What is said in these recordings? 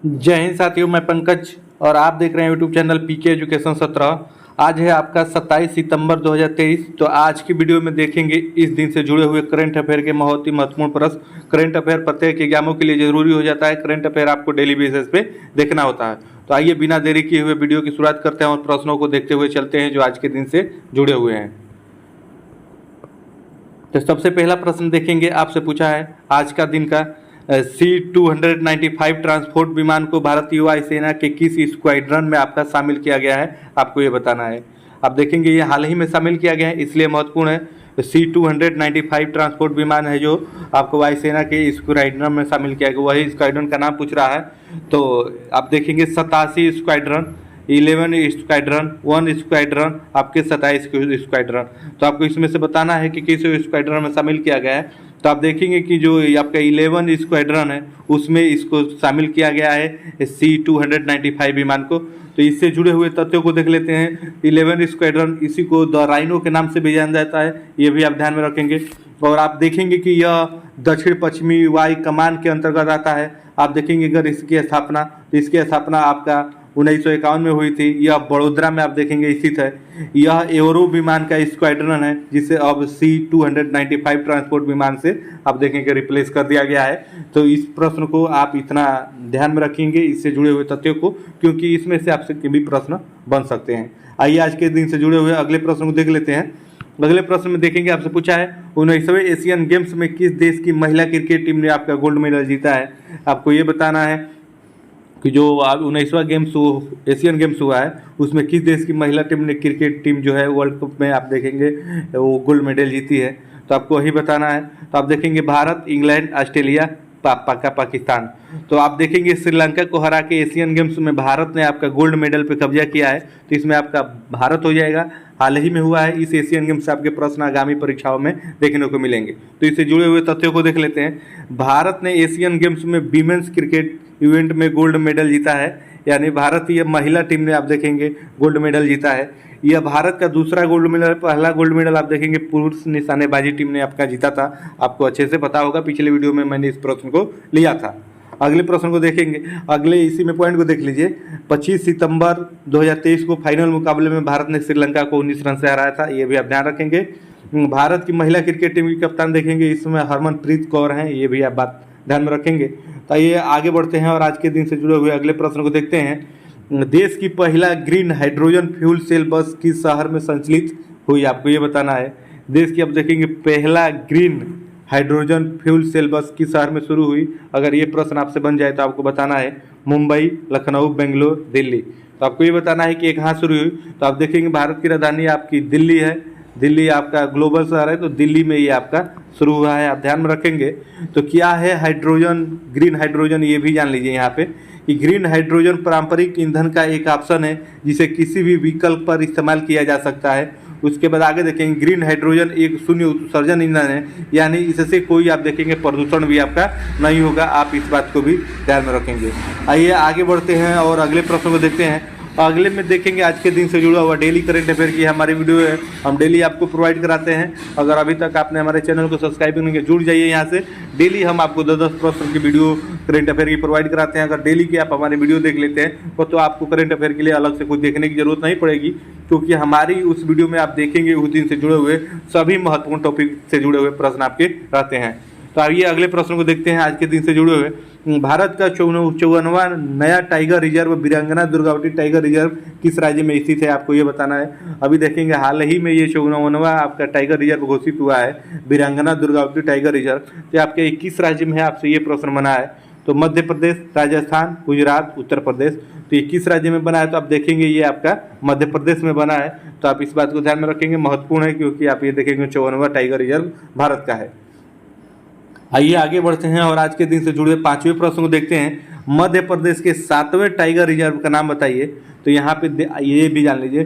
जय हिंद साथियों, मैं पंकज और आप देख रहे हैं यूट्यूब चैनल पीके एजुकेशन 17। आज है आपका 27 सितंबर 2023। तो आज की वीडियो में देखेंगे इस दिन से जुड़े हुए करंट अफेयर के बहुत ही महत्वपूर्ण प्रश्न। करंट अफेयर प्रत्येक एग्जामों के लिए जरूरी हो जाता है। करंट अफेयर आपको डेली बेसिस पे देखना होता है। तो आइए बिना देरी किए हुए वीडियो की शुरुआत करते हैं और प्रश्नों को देखते हुए चलते हैं जो आज के दिन से जुड़े हुए हैं। तो सबसे पहला प्रश्न देखेंगे, आपसे पूछा है आज का दिन का C-295 ट्रांसपोर्ट विमान को भारतीय वायुसेना के किस स्क्वाड्रन में आपका शामिल किया गया है, आपको ये बताना है। आप देखेंगे ये हाल ही में शामिल किया गया है, इसलिए महत्वपूर्ण है। C-295 ट्रांसपोर्ट विमान है जो आपको वायुसेना के स्क्वाड्रन में शामिल किया गया, वही स्क्वाड्रन का नाम पूछ रहा है। तो आप देखेंगे 87 स्क्वाड्रन, 11 स्क्वाड्रन, 1 स्क्वाड्रन, आपके 27 स्क्वाड्रन। तो आपको इसमें से बताना है कि किस स्क्वाड्रन में शामिल किया गया है। तो आप देखेंगे कि जो आपका 11 स्क्वाड्रन है उसमें इसको शामिल किया गया है C-295 विमान को। तो इससे जुड़े हुए तथ्यों को देख लेते हैं। 11 स्क्वाड्रन, इसी को द राइनो के नाम से भी जाना जाता है, ये भी आप ध्यान में रखेंगे। और आप देखेंगे कि यह दक्षिण पश्चिमी वायु कमान के अंतर्गत आता है। आप देखेंगे अगर इसकी स्थापना, तो इसकी स्थापना आपका 1951 में हुई थी। यह बड़ोदरा में आप देखेंगे स्थित है। यह एवरो विमान का स्क्वाड्रन है जिसे अब C-295 ट्रांसपोर्ट विमान से आप देखेंगे रिप्लेस कर दिया गया है। तो इस प्रश्न को आप इतना ध्यान में रखेंगे, इससे जुड़े हुए तथ्यों को, क्योंकि इसमें से आपसे भी प्रश्न बन सकते हैं। आइए आज के दिन से जुड़े हुए अगले प्रश्न को देख लेते हैं। अगले प्रश्न में देखेंगे, आपसे पूछा है 19वें एशियन गेम्स में किस देश की महिला क्रिकेट टीम ने आपका गोल्ड मेडल जीता है। आपको ये बताना है कि जो 19वां गेम्स एशियन गेम्स हुआ है उसमें किस देश की महिला टीम ने क्रिकेट टीम जो है वर्ल्ड कप में आप देखेंगे वो गोल्ड मेडल जीती है। तो आपको वही बताना है। तो आप देखेंगे भारत, इंग्लैंड, ऑस्ट्रेलिया, पाकिस्तान। तो आप देखेंगे श्रीलंका को हरा के एशियन गेम्स में भारत ने आपका गोल्ड मेडल पे कब्जा किया है। तो इसमें आपका भारत हो जाएगा, हाल ही में हुआ है। इस एशियन गेम्स से आपके प्रश्न आगामी परीक्षाओं में देखने को मिलेंगे। तो इससे जुड़े हुए तथ्यों को देख लेते हैं। भारत ने एशियन गेम्स में वीमेंस क्रिकेट इवेंट में गोल्ड मेडल जीता है, यानी भारतीय महिला टीम ने आप देखेंगे गोल्ड मेडल जीता है। यह भारत का दूसरा गोल्ड मेडल। पहला गोल्ड मेडल आप देखेंगे पुरुष निशानेबाजी टीम ने आपका जीता था, आपको अच्छे से पता होगा, पिछले वीडियो में मैंने इस प्रश्न को लिया था। अगले प्रश्न को देखेंगे, अगले इसी में पॉइंट को देख लीजिए। 25 सितंबर 2023 को फाइनल मुकाबले में भारत ने श्रीलंका को 19 रन से हराया था, ये भी आप ध्यान रखेंगे। भारत की महिला क्रिकेट टीम की कप्तान देखेंगे, इसमें हरमनप्रीत कौर हैं, ये भी आप बात ध्यान में रखेंगे। तो आइए आगे बढ़ते हैं और आज के दिन से जुड़े हुए अगले प्रश्न को देखते हैं। देश की पहला ग्रीन हाइड्रोजन फ्यूल सेल बस किस शहर में संचालित हुई, आपको ये बताना है। देश की आप देखेंगे पहला ग्रीन हाइड्रोजन फ्यूल सेल बस किस शहर में शुरू हुई। अगर ये प्रश्न आपसे बन जाए तो आपको बताना है मुंबई, लखनऊ, बेंगलोर, दिल्ली। तो आपको ये बताना है कि ये कहाँ शुरू हुई। तो आप देखेंगे भारत की राजधानी आपकी दिल्ली है, दिल्ली आपका ग्लोबल शहर है, तो दिल्ली में ये आपका शुरू हुआ है, आप ध्यान में रखेंगे। तो क्या है हाइड्रोजन, ग्रीन हाइड्रोजन, ये भी जान लीजिए यहाँ पे कि ग्रीन हाइड्रोजन पारंपरिक ईंधन का एक ऑप्शन है जिसे किसी भी विकल्प पर इस्तेमाल किया जा सकता है। उसके बाद आगे देखेंगे ग्रीन हाइड्रोजन एक शून्य उत्सर्जन ईंधन है, यानी इससे कोई आप देखेंगे प्रदूषण भी आपका नहीं होगा, आप इस बात को भी ध्यान में रखेंगे। आइए आगे बढ़ते हैं और अगले प्रश्न को देखते हैं। अगले में देखेंगे आज के दिन से जुड़ा हुआ डेली करंट अफेयर की हमारी वीडियो है, हम डेली आपको प्रोवाइड कराते हैं। अगर अभी तक आपने हमारे चैनल को सब्सक्राइब नहीं किया, जुड़ जाइए यहाँ से। डेली हम आपको 10-10 प्रश्न की वीडियो करंट अफेयर की प्रोवाइड कराते हैं। अगर डेली की आप हमारी वीडियो देख लेते हैं तो आपको करंट अफेयर के लिए अलग से कुछ देखने की जरूरत नहीं पड़ेगी, क्योंकि हमारी उस वीडियो में आप देखेंगे उस दिन से जुड़े हुए सभी महत्वपूर्ण टॉपिक से जुड़े हुए प्रश्न आपके रहते हैं। तो आइए अगले प्रश्न को देखते हैं आज के दिन से जुड़े हुए। भारत का 54वां नया टाइगर रिजर्व वीरांगना दुर्गावती टाइगर रिजर्व किस राज्य में स्थित है, आपको ये बताना है। अभी देखेंगे हाल ही में ये 54वां आपका टाइगर रिजर्व घोषित हुआ है, वीरांगना दुर्गावती टाइगर रिजर्व। तो आपके किस राज्य में है, आपसे ये प्रश्न बना है। तो मध्य प्रदेश, राजस्थान, गुजरात, उत्तर प्रदेश। तो ये किस राज्य में बना है, तो आप देखेंगे ये आपका मध्य प्रदेश में बना है। तो आप इस बात को ध्यान में रखेंगे, महत्वपूर्ण है, क्योंकि आप ये देखेंगे 54वां टाइगर रिजर्व भारत का है। आइए आगे बढ़ते हैं और आज के दिन से जुड़े 5वें प्रश्न को देखते हैं। मध्य प्रदेश के 7वें टाइगर रिजर्व का नाम बताइए। तो यहाँ पे ये भी जान लीजिए,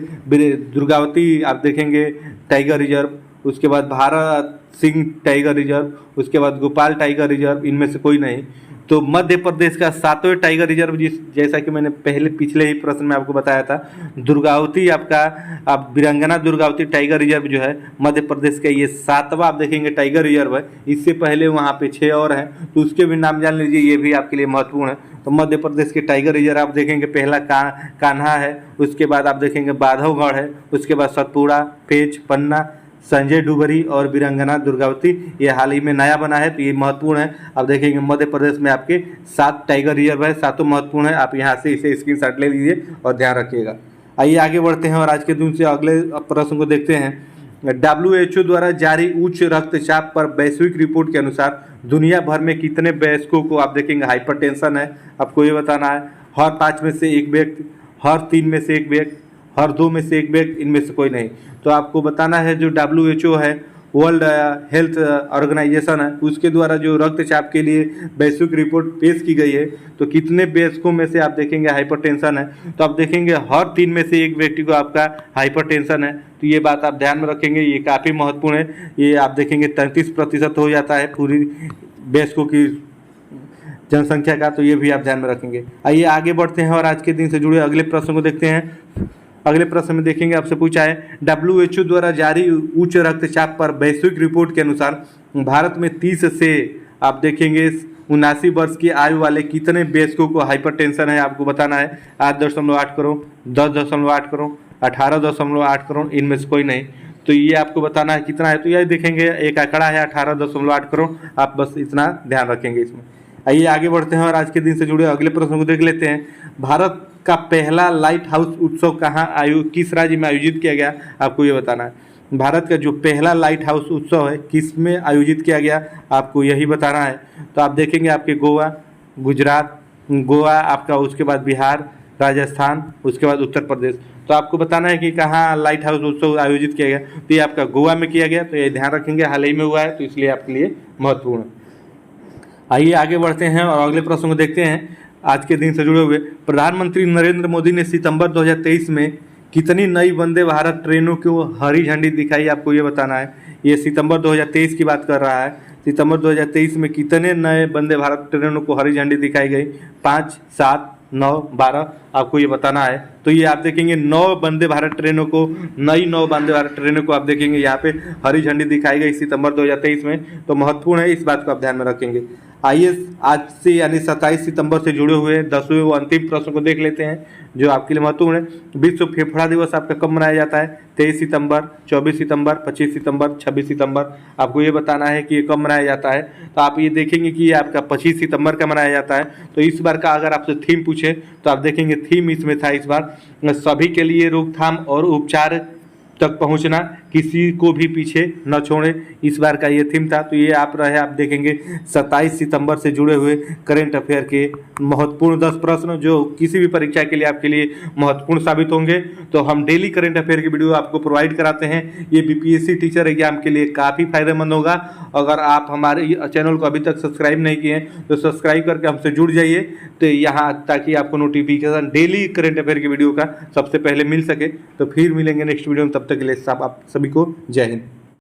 दुर्गावती आप देखेंगे टाइगर रिजर्व, उसके बाद भारत सिंह टाइगर रिजर्व, उसके बाद गोपाल टाइगर रिजर्व, इनमें से कोई नहीं। तो मध्य प्रदेश का 7वें टाइगर रिजर्व, जैसा कि मैंने पिछले ही प्रश्न में आपको बताया था, दुर्गावती आपका, आप वीरांगना दुर्गावती टाइगर रिजर्व जो है मध्य प्रदेश का ये 7वां आप देखेंगे टाइगर रिजर्व है। इससे पहले वहाँ पे 6 और हैं, तो उसके भी नाम जान लीजिए, ये भी आपके लिए महत्वपूर्ण है। तो मध्य प्रदेश के टाइगर रिजर्व आप देखेंगे, पहला कान्हा है, उसके बाद आप देखेंगे बाधवगढ़ है, उसके बाद सतपुड़ा, पेंच, पन्ना, संजय डुबरी और वीरांगना दुर्गावती, ये हाल ही में नया बना है, तो ये महत्वपूर्ण है। आप देखेंगे मध्य प्रदेश में आपके 7 टाइगर रिजर्व है, 7 महत्वपूर्ण है। आप यहाँ से इसे स्क्रीनशॉट ले लीजिए और ध्यान रखिएगा। आइए आगे बढ़ते हैं और आज के दिन से अगले प्रश्न को देखते हैं। WHO द्वारा जारी उच्च रक्तचाप पर वैश्विक रिपोर्ट के अनुसार दुनिया भर में कितने वयस्कों को आप देखेंगे हाइपरटेंशन है, आपको ये बताना है। हर 5 में से 1 व्यक्ति, हर 3 में से 1 व्यक्ति, हर 2 में से 1 व्यक्ति, इनमें से कोई नहीं। तो आपको बताना है जो WHO है, वर्ल्ड हेल्थ ऑर्गेनाइजेशन है, उसके द्वारा जो रक्तचाप के लिए वैश्विक रिपोर्ट पेश की गई है, तो कितने वयस्कों में से आप देखेंगे हाइपरटेंशन है। तो आप देखेंगे हर 3 में से 1 व्यक्ति को आपका हाइपरटेंशन है। तो ये बात आप ध्यान में रखेंगे, ये काफ़ी महत्वपूर्ण है। ये आप देखेंगे 33% हो जाता है पूरी वयस्कों की जनसंख्या का, तो ये भी आप ध्यान में रखेंगे। आइए आगे बढ़ते हैं और आज के दिन से जुड़े अगले प्रश्न को देखते हैं। अगले प्रश्न में देखेंगे, आपसे पूछा है WHO द्वारा जारी उच्च रक्तचाप पर वैश्विक रिपोर्ट के अनुसार भारत में 30 से आप देखेंगे 79 वर्ष की आयु वाले कितने वयस्कों को हाइपरटेंशन है, आपको बताना है। 8.8 करोड़, 10.8 करोड़, 18.8 करोड़, इनमें से कोई नहीं। तो ये आपको बताना है कितना है। तो ये देखेंगे एक आंकड़ा है 18.8 करोड़, आप बस इतना ध्यान रखेंगे इसमें। आइए आगे बढ़ते हैं और आज के दिन से जुड़े अगले प्रश्न को देख लेते हैं। भारत का पहला लाइट हाउस उत्सव कहाँ किस राज्य में आयोजित किया गया, आपको ये बताना है। भारत का जो पहला लाइट हाउस उत्सव है किस में आयोजित किया गया, आपको यही बताना है। तो आप देखेंगे आपके गोवा, गुजरात, गोवा आपका, उसके बाद बिहार, राजस्थान, उसके बाद उत्तर प्रदेश। तो आपको बताना है कि कहाँ लाइट हाउस उत्सव आयोजित किया गया। तो ये आपका गोवा में किया गया, तो ये ध्यान रखेंगे, हाल ही में हुआ है, तो इसलिए आपके लिए महत्वपूर्ण है। आइए आगे बढ़ते हैं और अगले प्रश्न को देखते हैं। आज के दिन से जुड़े हुए, प्रधानमंत्री नरेंद्र मोदी ने सितंबर 2023 में कितनी नई वंदे भारत ट्रेनों को हरी झंडी दिखाई, आपको ये बताना है। ये सितंबर 2023 की बात कर रहा है। सितंबर 2023 में कितने नए वंदे भारत ट्रेनों को हरी झंडी दिखाई गई, 5, 7, 9, 12, आपको ये बताना है। तो ये आप देखेंगे 9 वंदे भारत ट्रेनों को, नई 9 वंदे भारत ट्रेनों को आप देखेंगे यहाँ पे हरी झंडी दिखाई गई सितंबर 2023 में। तो महत्वपूर्ण है, इस बात को आप ध्यान में रखेंगे। आइए आज से यानी 27 सितंबर से जुड़े हुए 10वें व अंतिम प्रश्न को देख लेते हैं, जो आपके लिए महत्वपूर्ण है। विश्व फेफड़ा दिवस आपका कब मनाया जाता है, 23 सितंबर, 24 सितंबर, 25 सितंबर, 26 सितंबर, आपको ये बताना है कि ये कब मनाया जाता है। तो आप ये देखेंगे कि ये आपका 25 सितंबर का मनाया जाता है। तो इस बार का अगर आपसे थीम पूछे तो आप देखेंगे थीम इसमें था इस बार, सभी के लिए रोकथाम और उपचार तक पहुंचना, किसी को भी पीछे न छोड़े, इस बार का ये थीम था। तो ये आप देखेंगे 27 सितंबर से जुड़े हुए करंट अफेयर के महत्वपूर्ण 10 प्रश्न, जो किसी भी परीक्षा के लिए आपके लिए महत्वपूर्ण साबित होंगे। तो हम डेली करंट अफेयर की वीडियो आपको प्रोवाइड कराते हैं। ये BPSC टीचर एग्जाम के लिए काफ़ी फायदेमंद होगा। अगर आप हमारे चैनल को अभी तक सब्सक्राइब नहीं किए हैं तो सब्सक्राइब करके हमसे जुड़ जाइए, तो यहाँ ताकि आपको नोटिफिकेशन डेली करंट अफेयर की वीडियो का सबसे पहले मिल सके। तो फिर मिलेंगे नेक्स्ट वीडियो में, तब तक के लिए आप सभी को जय हिंद।